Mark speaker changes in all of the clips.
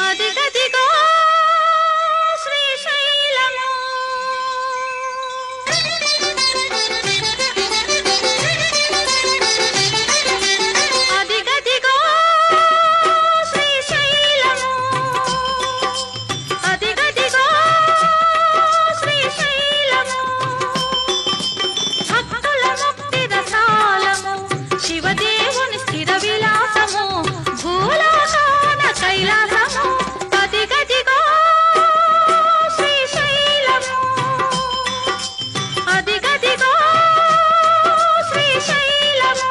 Speaker 1: అదిగదిగో శ్రీశైలము అదిగదిగో శ్రీశైలము అదిగదిగో శ్రీశైలము భక్తుల ముక్తి రసాలము శివదేవుని స్థిర విలాసము భూలోకాన కైలాసము అదిగదిగో శ్రీశైలము అదిగదిగో శ్రీశైలము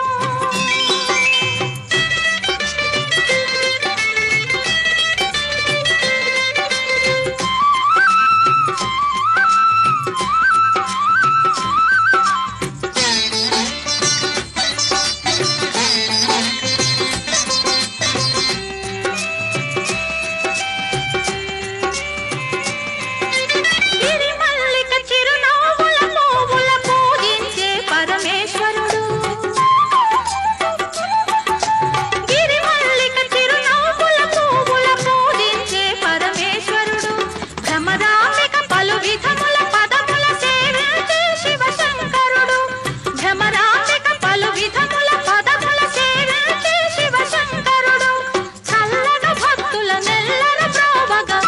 Speaker 1: గిరిమల్లిక చిరునవ్వుల పువ్వుల పూజించే పరమేశ్వరుడు గిరిమల్లిక చిరునవ్వుల పువ్వుల పూజించే పరమేశ్వరుడు భ్రమరాంబిక పలు విధముల పదముల సేవించే శివశంకరుడు భ్రమరాంబిక పలు విధముల పదముల సేవించే శివశంకరుడు చల్లగా భక్తుల నెల్లర ప్రోవగా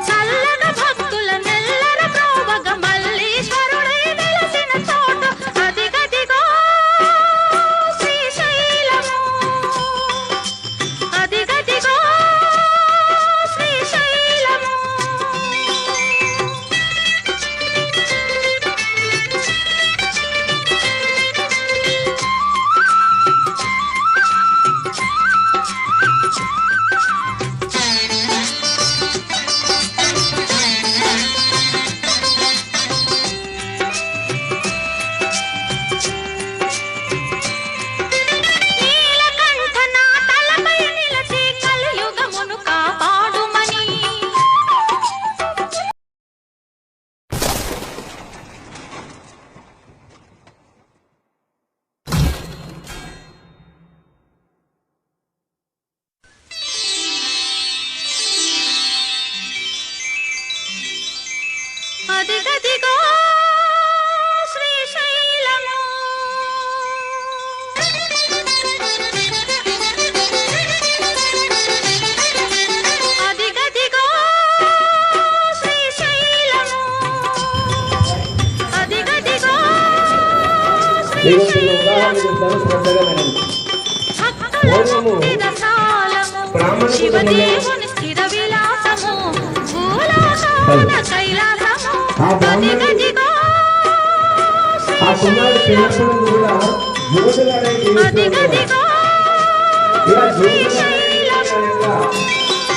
Speaker 1: చల్లగా భక్తుల నెల్లర ప్రోవగా మల్లీశ్వరుడై వెలసిన చోటు అదిగదిగో శ్రీశైలము అదిగదిగో శ్రీశైలము నీలకంఠ నా తలపై నిలచి కలియుగమును కాపాడుమని అదిగదిగో శ్రీశైలము అదిగదిగో శ్రీశైలము అదిగదిగో
Speaker 2: మీకు ఉదాహరణ చెప్తాను, శ్రద్ధగా వినండి.
Speaker 1: భక్తుల ముక్తి రసాలము శివదేవుని స్థిర విలాసము భూలోకాన కైలాసము అదిగదిగో
Speaker 2: ఆ కుమారుడు చిన్నప్పుడు కూడా యోధులనే
Speaker 1: అదిగదిగో
Speaker 2: ఇలా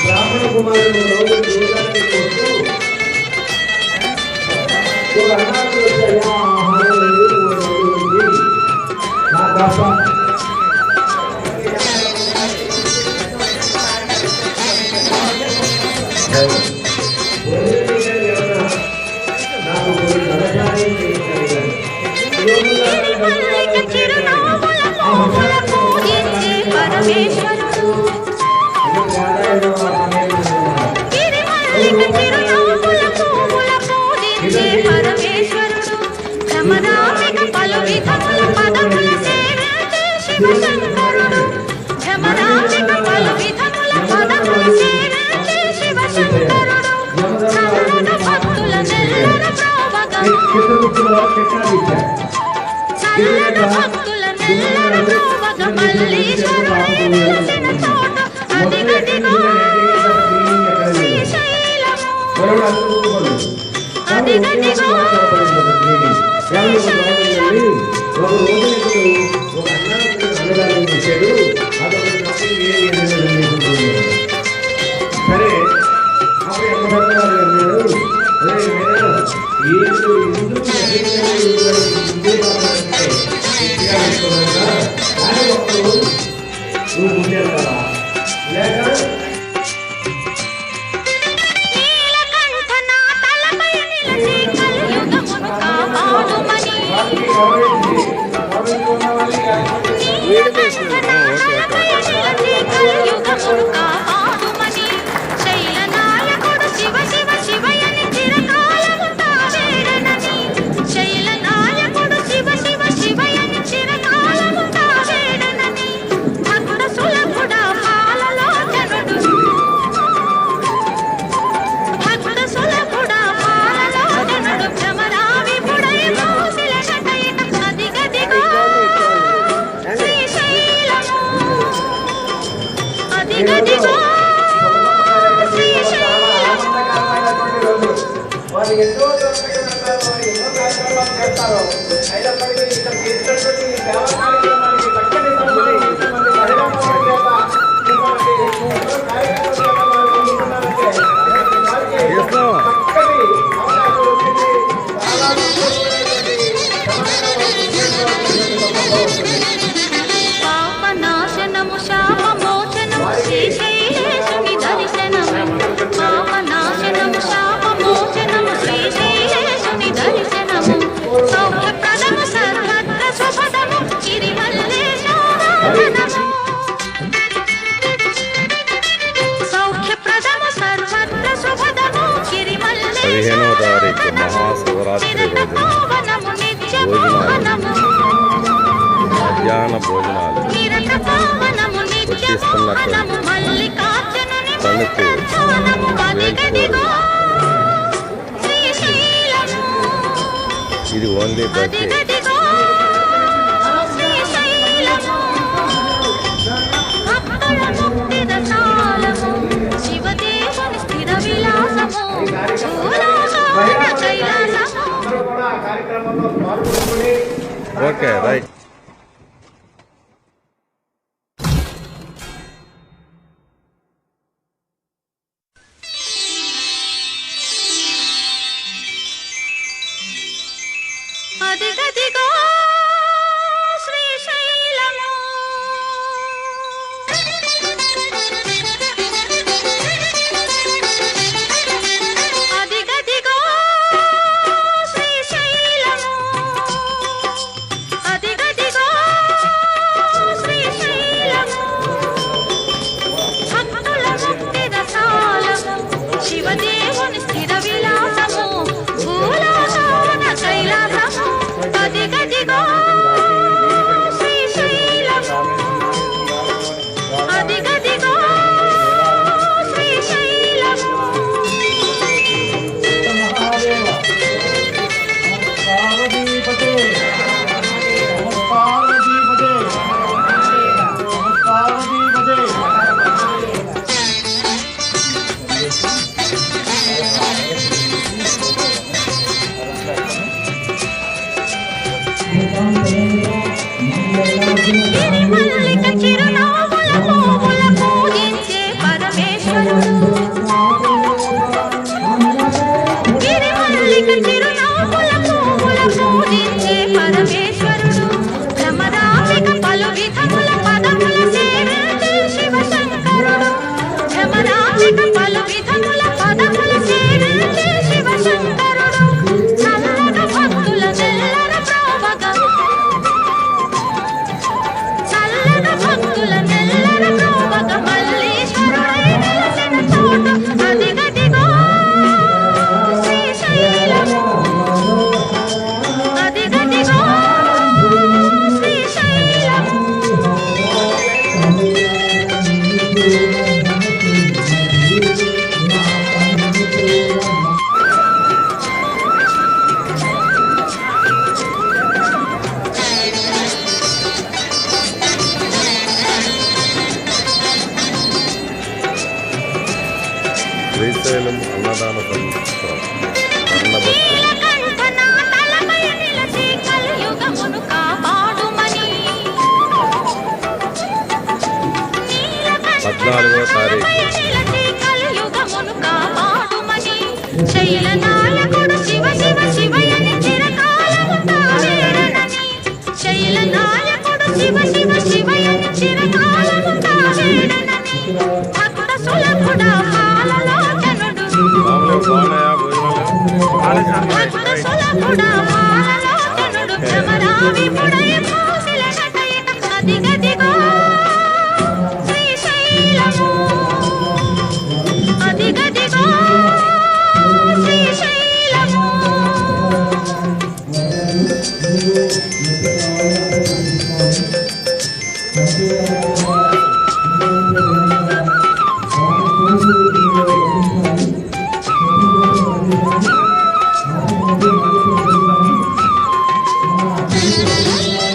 Speaker 2: బ్రాహ్మణ కుమారుడు రోజు యోధాన్ని చూస్తూ ఒక అన్నాడు వచ్చాయా ఆహారం లేదు, ఓ రోజు ఉంది నా తప్ప నాకు కొన్ని నరకాన్ని
Speaker 1: గిరిమల్లిక చిరునవ్వుల పువ్వుల పూజించే పరమేశ్వరుడు గిరిమల్లిక చిరునవ్వుల పువ్వుల పూజించే పరమేశ్వరుడు భ్రమరాంబిక పలు విధముల పదముల సేవించే శివశంకరుడు భ్రమరాంబిక పలు విధముల పదముల సేవించే శివశంకరుడు చల్లగా భక్తుల నెల్లర ప్రోవగా చల్లగా భక్తుల నెల్లర ప్రోవగా మల్లీశ్వరుడై వెలసిన చోటు అదిగదిగో శ్రీశైలము అదిగదిగో శ్రీశైలము
Speaker 2: సరే అప్పుడు ఎక్కడ అన్నాడు, అదే నువ్వు ముందేళ్తావా లేక
Speaker 1: నీలకంఠ నా తలపై నిలచి కలియుగమును కాపాడుమని నీలకంఠ నా తలపై నిలచి కలియుగమును
Speaker 3: మధ్యాహ్న భోజనాలు
Speaker 1: నిరత పావనము నిత్య మోహనము మల్లికార్జునుని
Speaker 3: తణుకు
Speaker 1: మంత్రధ్యానము అదిగదిగో శ్రీశైలము
Speaker 3: ఇది ఓన్లీ బస్సే.
Speaker 1: అదిగదిగో శ్రీశైలము భక్తుల ముక్తి రసాలము శివదేవుని స్థిర విలాసము భూలోకాన కైలాసము.
Speaker 2: అందరూ కూడా ఆ కార్యక్రమంలో పాల్గొనుకుని
Speaker 3: ఓకే రైట్.
Speaker 1: అదిగదిగో శ్రీశైలము అదిగదిగో శ్రీశైలము అదిగదిగో శ్రీశైలము భక్తుల ముక్తి రసాలము శివదేవుని స్థిర విలాసము భూలోకాన కైలాసము అదిగదిగో శ్రీశైలము అదిగదిగో శ్రీశైలము
Speaker 2: పార్వతీపతే పార్వతీపతే పార్వతీపతే
Speaker 1: గిరిమల్లిక చిరునవ్వుల పువ్వుల పూజించే పరమేశ్వరుడు గిరిమల్లిక చిరునవ్వుల పువ్వుల పూజించే పరమేశ్వరుడు భ్రమరాంబిక పలు విధముల పదముల సేవించే శివశంకరుడు భ్రమరాంబిక పలు విధముల పదముల సేవించే శివశంకరుడు చల్లగా భక్తుల నెల్లర ప్రోవగా చల్లగా భక్తుల నెల్లర ప్రోవగ మల్లీశ్వరుడై వెలసిన చోటు అదిగదిగో శ్రీశైలము అదిగదిగో శ్రీశైలము
Speaker 3: శ్రీశైలం అన్నదాన సంవత్సరం అన్నభక్తులు
Speaker 1: నీలకంఠ నా తలపై నిలచి కలియుగమును కాపాడుమని
Speaker 3: 14వ తారీఖు
Speaker 1: నిలచి కలియుగమును కాపాడుమని శైలనాయకుడు శివ శివ శివయని చిరకాలము తావేడనని శైలనాయకుడు శివ శివ శివయని చిరకాలము తావేడనని భక్త సులభుడా పాలలోచనుడు
Speaker 3: మామూలుగా బాగున్నాయా భోజనాలు?
Speaker 1: భక్త సులభుడా పాలలోచనుడు భ్రమరావిపుడై మూసిల నటయిట అదిగదిగో శ్రీశైలము అదిగదిగో శ్రీశైలము
Speaker 2: Thank you.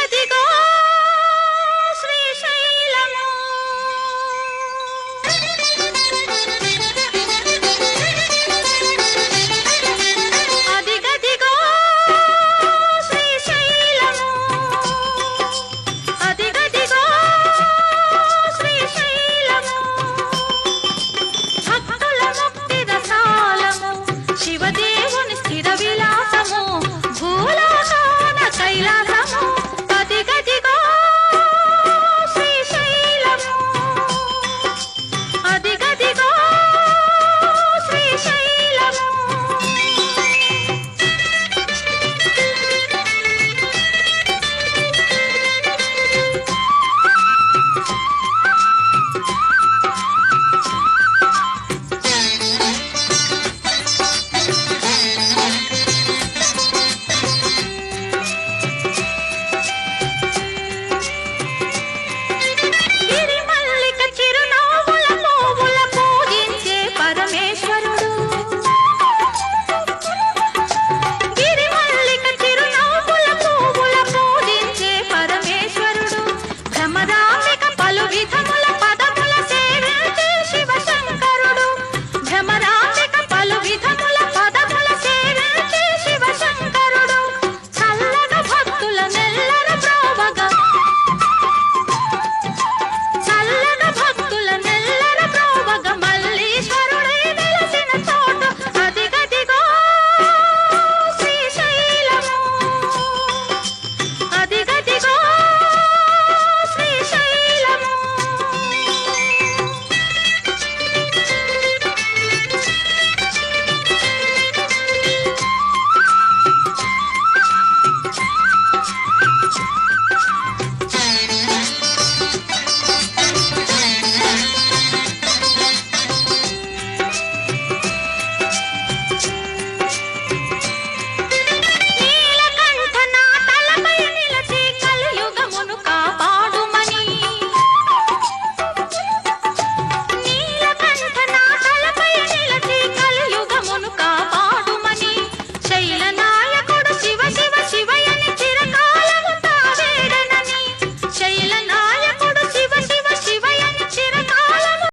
Speaker 1: అదిగదిగో